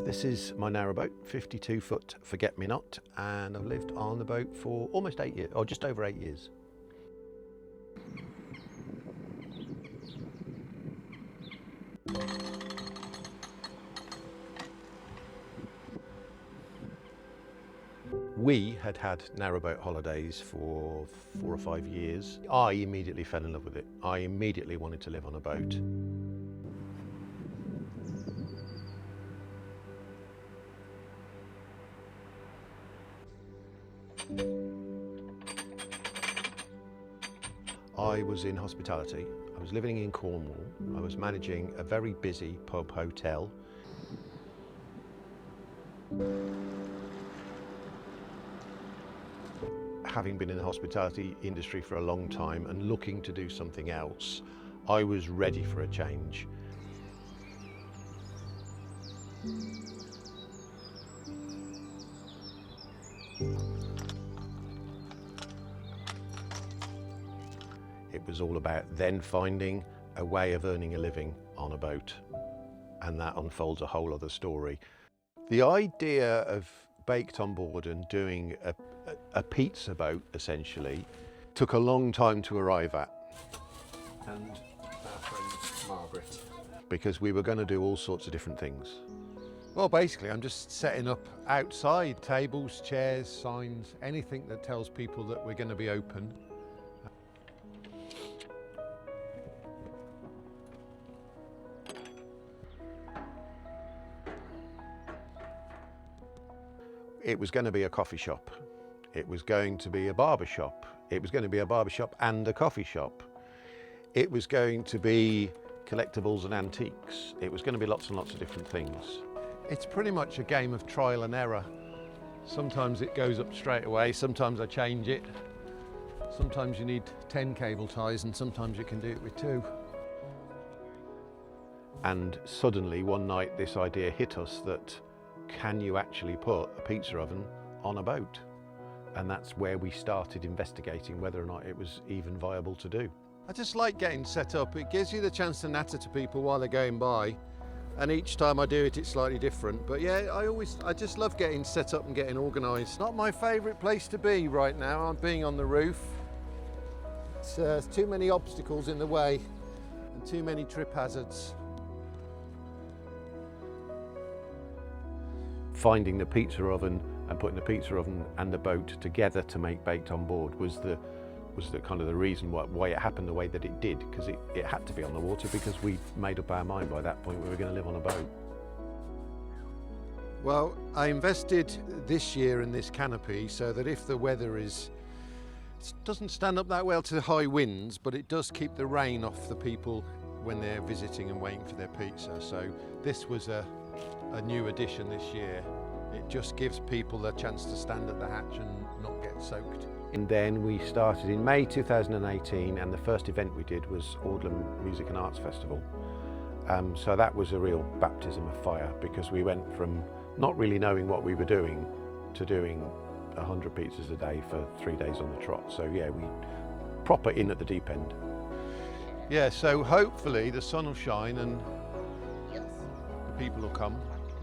This is my narrowboat, 52-foot forget-me-not, and I've lived on the boat for almost 8 years, or just over 8 years. We had had narrowboat holidays for 4 or 5 years. I immediately fell in love with it. I immediately wanted to live on a boat. I was in hospitality. I was living in Cornwall. I was managing a very busy pub hotel. Having been in the hospitality industry for a long time and looking to do something else, I was ready for a change. It was all about then finding a way of earning a living on a boat, and that unfolds a whole other story. The idea of baked on board and doing a pizza boat essentially took a long time to arrive at. And our friend Margaret. Because we were going to do all sorts of different things. Well, basically I'm just setting up outside tables, chairs, signs, anything that tells people that we're going to be open. It was going to be a coffee shop. It was going to be a barber shop. It was going to be a barber shop and a coffee shop. It was going to be collectibles and antiques. It was going to be lots and lots of different things. It's pretty much a game of trial and error. Sometimes it goes up straight away, sometimes I change it. Sometimes you need 10 cable ties and sometimes you can do it with 2. And suddenly one night this idea hit us that can you actually put a pizza oven on a boat? And that's where we started investigating whether or not it was even viable to do. I just like getting set up. It gives you the chance to natter to people while they're going by. And each time I do it, it's slightly different. But yeah, I just love getting set up and getting organised. Not my favourite place to be right now. I'm being on the roof. It's too many obstacles in the way and too many trip hazards. Finding the pizza oven and putting the pizza oven and the boat together to make baked on board was the kind of the reason why it happened the way that it did, because it had to be on the water because we made up our mind by that point we were going to live on a boat. Well, I invested this year in this canopy so that if the weather it doesn't stand up that well to high winds, but it does keep the rain off the people when they're visiting and waiting for their pizza. So this was a new addition this year. It just gives people the chance to stand at the hatch and not get soaked. And then we started in May 2018, and the first event we did was Audlam Music and Arts Festival. So that was a real baptism of fire, because we went from not really knowing what we were doing to doing 100 pizzas a day for 3 days on the trot. So yeah, we proper in at the deep end. Yeah, so hopefully the sun will shine and the people will come.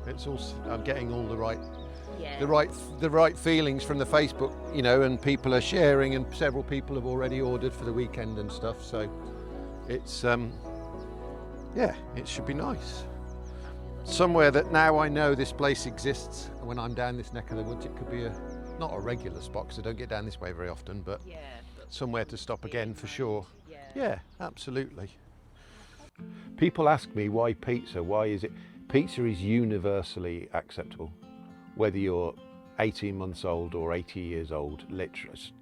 It's all, I'm getting all the right feelings from the Facebook, you know, and people are sharing, and several people have already ordered for the weekend and stuff. So it's yeah, it should be nice. Somewhere that now I know this place exists. When I'm down this neck of the woods, it could be not a regular spot because I don't get down this way very often, but somewhere to stop again for sure. Yeah, absolutely. People ask me why pizza, why is it? Pizza is universally acceptable, whether you're 18 months old or 80 years old.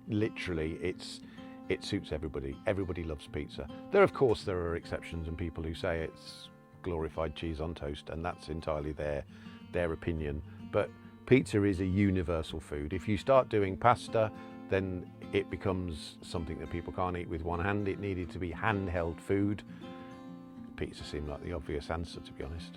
Literally, it suits everybody. Everybody loves pizza. Of course, there are exceptions and people who say it's glorified cheese on toast, and that's entirely their opinion. But pizza is a universal food. If you start doing pasta, then it becomes something that people can't eat with one hand. It needed to be handheld food. Pizza seemed like the obvious answer, to be honest.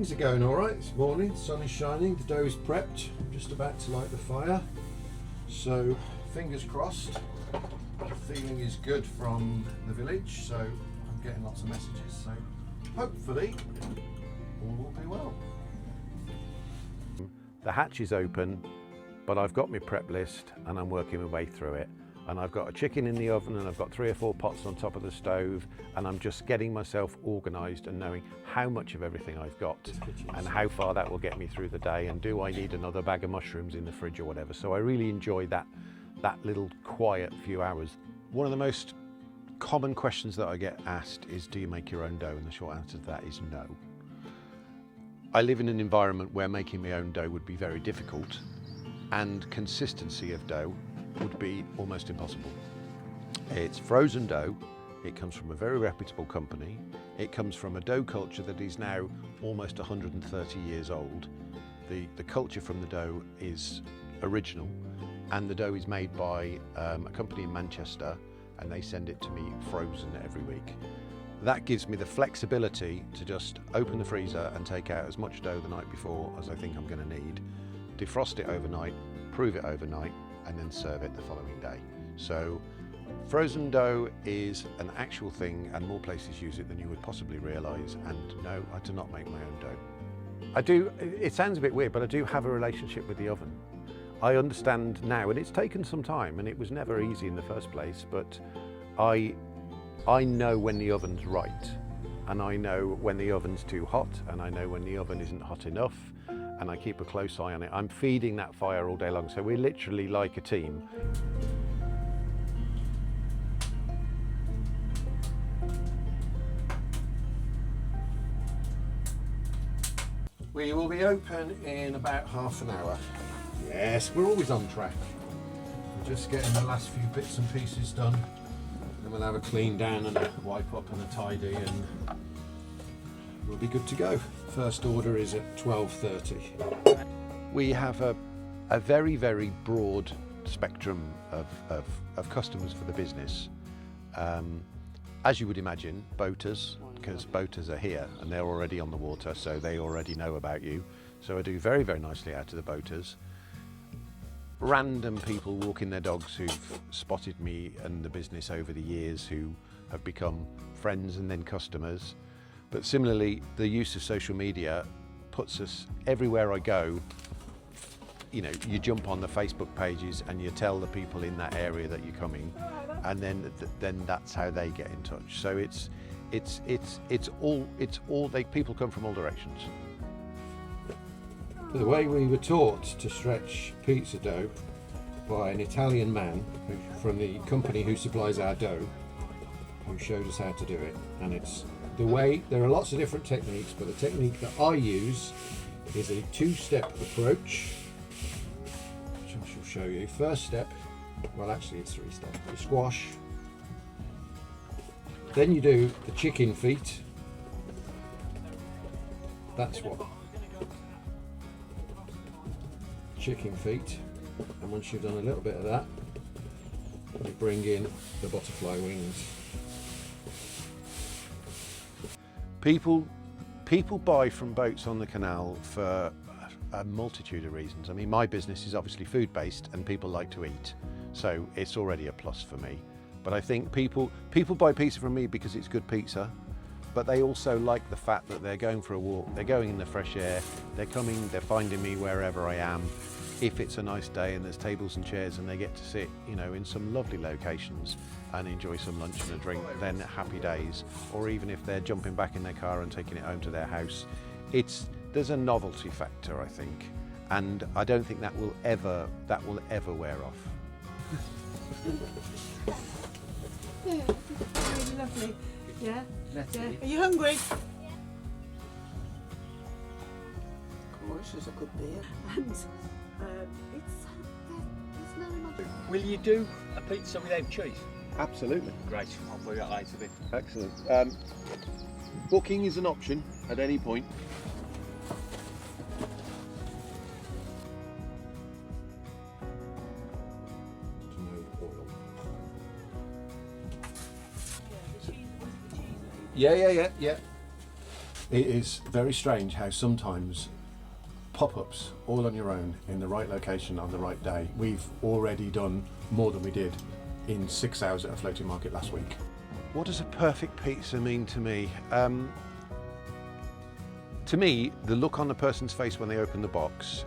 things are going all right this morning. The sun is shining, the dough is prepped. I'm just about to light the fire. So fingers crossed. The feeling is good from the village, so I'm getting lots of messages. So hopefully all will be well. The hatch is open, but I've got my prep list and I'm working my way through it. And I've got a chicken in the oven and I've got 3 or 4 pots on top of the stove, and I'm just getting myself organised and knowing how much of everything I've got and how far that will get me through the day, and do I need another bag of mushrooms in the fridge or whatever. So I really enjoy that little quiet few hours. One of the most common questions that I get asked is, do you make your own dough? And the short answer to that is no. I live in an environment where making my own dough would be very difficult, and consistency of dough would be almost impossible. It's frozen dough, it comes from a very reputable company, it comes from a dough culture that is now almost 130 years old. The culture from the dough is original, and the dough is made by a company in Manchester, and they send it to me frozen every week. That gives me the flexibility to just open the freezer and take out as much dough the night before as I think I'm going to need, defrost it overnight, prove it overnight, and then serve it the following day. So frozen dough is an actual thing, and more places use it than you would possibly realise. And no, I do not make my own dough. It sounds a bit weird, but I do have a relationship with the oven. I understand now, and it's taken some time, and it was never easy in the first place, but I know when the oven's right, and I know when the oven's too hot, and I know when the oven isn't hot enough, and I keep a close eye on it. I'm feeding that fire all day long, so we're literally like a team. We will be open in about half an hour. Yes, we're always on track. We're just getting the last few bits and pieces done. Then we'll have a clean down and a wipe up and a tidy, and we'll be good to go. First order is at 12:30. We have a very, very broad spectrum of customers for the business. As you would imagine, boaters, because boaters are here and they're already on the water, so they already know about you. So I do very, very nicely out to the boaters. Random people walking their dogs who've spotted me and the business over the years, who have become friends and then customers. But similarly, the use of social media puts us everywhere I go. You know, you jump on the Facebook pages and you tell the people in that area that you're coming, and then that's how they get in touch. So people come from all directions. The way we were taught to stretch pizza dough by an Italian man from the company who supplies our dough, who showed us how to do it, and it's the way. There are lots of different techniques, but the technique that I use is a 2-step approach, which I shall show you. First step, well actually it's 3 steps. You squash, then you do the chicken feet. That's what chicken feet, and once you've done a little bit of that, you bring in the butterfly wings. People buy from boats on the canal for a multitude of reasons. I mean, my business is obviously food based and people like to eat, so it's already a plus for me. But I think people buy pizza from me because it's good pizza, but they also like the fact that they're going for a walk, they're going in the fresh air, they're finding me wherever I am. If it's a nice day and there's tables and chairs and they get to sit, you know, in some lovely locations and enjoy some lunch and a drink, then happy days. Or even if they're jumping back in their car and taking it home to their house, there's a novelty factor, I think, and I don't think that will ever wear off. Yeah, really lovely. Yeah. Yeah. Are you hungry? Of course, it's a good beer. And it's no much. Will you do a pizza without cheese? Absolutely. Great, I'll do that later then. Excellent. Booking is an option at any point. Yeah. It is very strange how sometimes pop-ups all on your own in the right location on the right day. We've already done more than we did in 6 hours at a floating market last week. What does a perfect pizza mean to me? To me, the look on the person's face when they open the box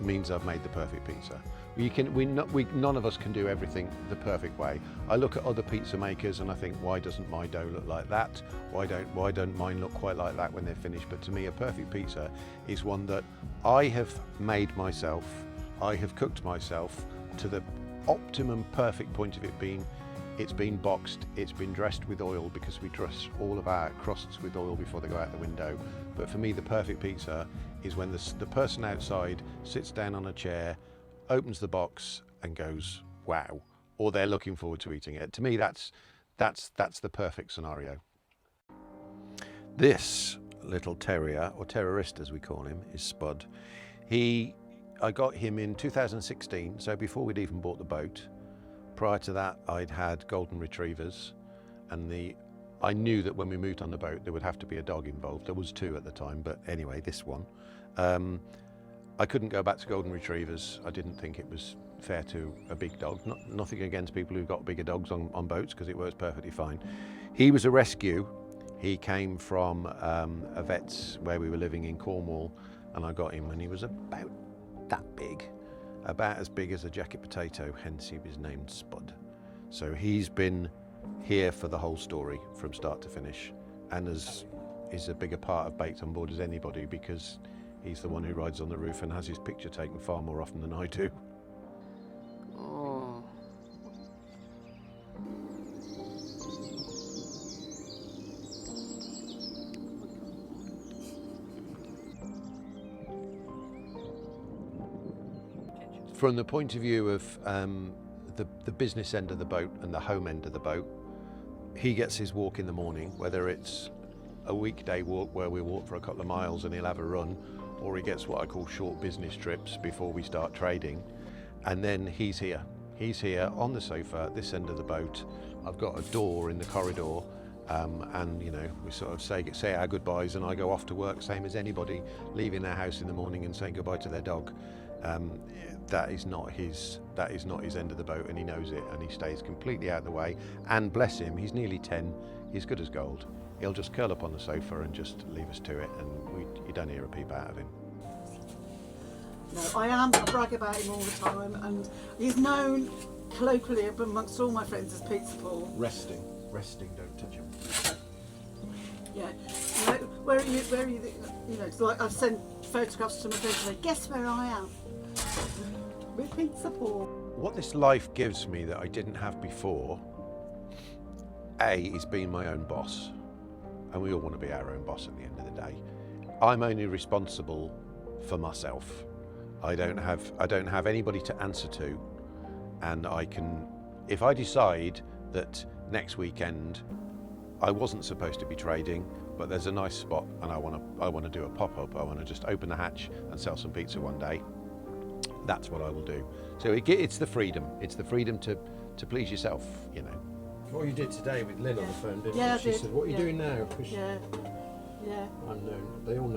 means I've made the perfect pizza. None of us can do everything the perfect way. I look at other pizza makers and I think, why doesn't my dough look like that? Why don't mine look quite like that when they're finished? But to me, a perfect pizza is one that I have made myself, I have cooked myself to the optimum perfect point of it being, it's been boxed, it's been dressed with oil, because we dress all of our crusts with oil before they go out the window. But for me, the perfect pizza is when the person outside sits down on a chair, opens the box and goes, wow, or they're looking forward to eating it. To me, that's the perfect scenario. This little terrier, or terrorist as we call him, is Spud. I got him in 2016, so before we'd even bought the boat. Prior to that, I'd had golden retrievers, and I knew that when we moved on the boat there would have to be a dog involved. There was 2 at the time, but anyway, this one. I couldn't go back to golden retrievers. I didn't think it was fair to a big dog. Nothing against people who've got bigger dogs on boats, because it works perfectly fine. He was a rescue. He came from a vet's where we were living in Cornwall, and I got him when he was about that big. About as big as a jacket potato, hence he was named Spud. So he's been here for the whole story from start to finish, and is a bigger part of Baked on Board as anybody, because he's the one who rides on the roof and has his picture taken far more often than I do. Oh. From the point of view of the business end of the boat and the home end of the boat, he gets his walk in the morning, whether it's a weekday walk where we walk for a couple of miles and he'll have a run, or he gets what I call short business trips before we start trading. And then he's here on the sofa, this end of the boat. I've got a door in the corridor, and you know, we sort of say our goodbyes, and I go off to work, same as anybody leaving their house in the morning and saying goodbye to their dog. That is not his end of the boat, and he knows it, and he stays completely out of the way. And bless him, he's nearly 10, he's good as gold. He'll just curl up on the sofa and just leave us to it, and you don't hear a peep out of him. No, I brag about him all the time, and he's known colloquially amongst all my friends as Pizza Paul. Resting, don't touch him. Yeah, you know, where are you? You know, it's like I've sent photographs to my friends and say, guess where I am? With Pizza Paul. What this life gives me that I didn't have before, A, is being my own boss. And we all want to be our own boss at the end of the day. I'm only responsible for myself. I don't have anybody to answer to, and I can, if I decide that next weekend I wasn't supposed to be trading, but there's a nice spot and I want to do a pop-up, I want to just open the hatch and sell some pizza one day, that's what I will do. So it's the freedom. It's the freedom to please yourself, you know. What you did today with Lynn on the phone, didn't Yeah, you? She said, what are you doing now? Yeah, yeah. I'm known. They all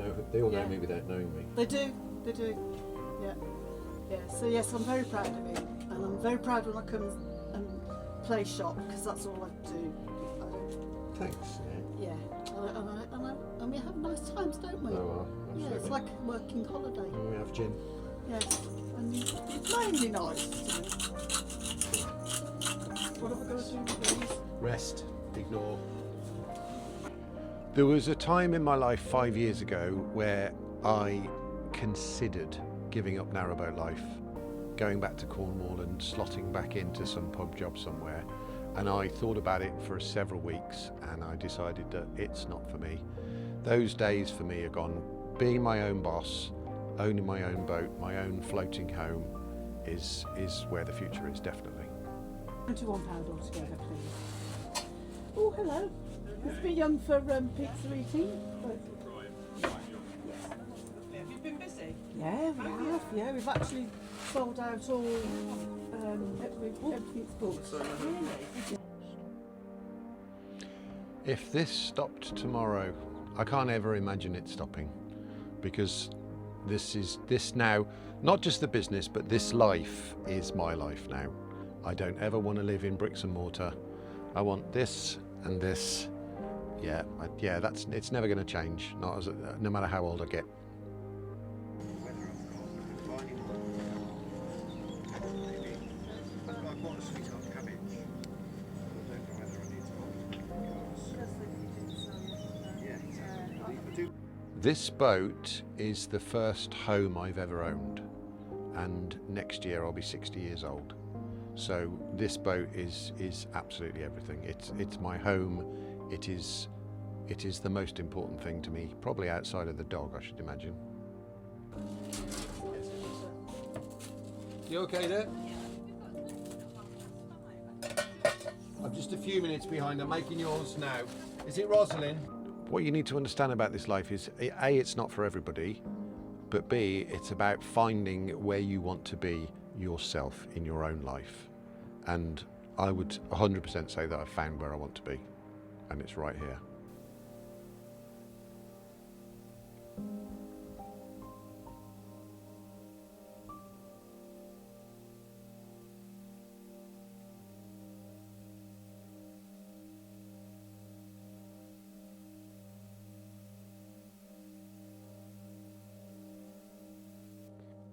know me without knowing me. They do, yeah. Yeah, so yes, I'm very proud of him, and I'm very proud when I come and play shop, because that's all I do. Thanks. Yeah, and we have nice times, don't we? Oh, well, yeah, it's like a working holiday. And we have gin. Yes, and it's mainly nice to me. What have I got to do with these? Rest, ignore. There was a time in my life 5 years ago where I considered giving up narrowboat life, going back to Cornwall and slotting back into some pub job somewhere. And I thought about it for several weeks, and I decided that it's not for me. Those days for me are gone. Being my own boss, owning my own boat, my own floating home is where the future is, definitely. £21 altogether, please. Oh, hello. It's a bit young for pizza eating. But... Have you been busy? Yeah, we have. Yeah, we've actually sold out all. Everything's booked. Really? If this stopped tomorrow, I can't ever imagine it stopping, because this now, not just the business, but this life is my life now. I don't ever want to live in bricks and mortar. I want this and this. Yeah, it's never going to change, no matter how old I get. This boat is the first home I've ever owned, and next year I'll be 60 years old. So this boat is absolutely everything. It's my home. It is the most important thing to me, probably outside of the dog, I should imagine. You okay there? I'm just a few minutes behind. I'm making yours now. Is it Rosalind? What you need to understand about this life is, A, it's not for everybody, but B, it's about finding where you want to be yourself in your own life. And I would 100% say that I've found where I want to be, and it's right here.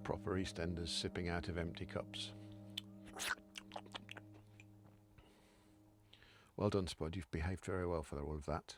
Proper EastEnders sipping out of empty cups. Well done, Spud. You've behaved very well for all of that.